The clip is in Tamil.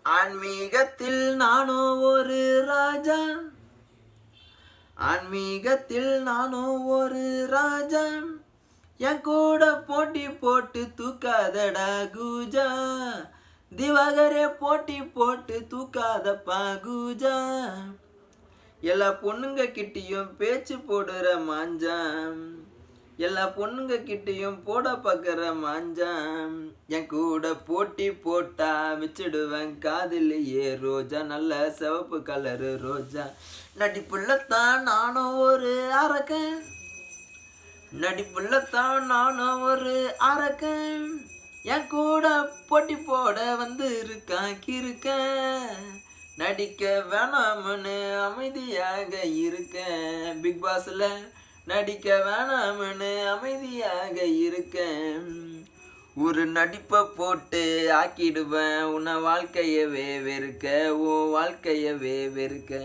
ஆன்மீகத்தில் நானோ ஒரு ராஜா, ஆன்மீகத்தில் நானோ ஒரு ராஜா, என் கூட போட்டி போட்டு தூக்காதடா கூஜா, திவாகரே போட்டி போட்டு தூக்காதப்பா கூஜா, எல்லா பொண்ணுங்க கிட்டேயும் பேச்சு போடுற மாஞ்சாம், எல்லா பொண்ணுங்க கிட்டேயும் போட பார்க்குற மாஞ்சாம், என் கூட போட்டி போட்டா வச்சிடுவேன் காதிலேயே ரோஜா, நல்ல சிவப்பு கலரு ரோஜா, நடிப்புள்ளத்தான் நானும் ஒரு அரக்கன், நடிப்புள்ளத்தான் நானும் ஒரு அரக்கன், என் கூட போட்டி போட வந்து இருக்கான் கிறுக்கன், நடிக்க வேணாம்னு அமைதியாக இருக்கேன், பிக் பாஸ்ல நடிக்க வேணாம்னு அமைதியாக இருக்கேன், ஒரு நடிப்பை போட்டு ஆக்கிடுவேன் உன்னை வாழ்க்கையவே வெறுக்க, ஓ வாழ்க்கையவே வெறுக்க.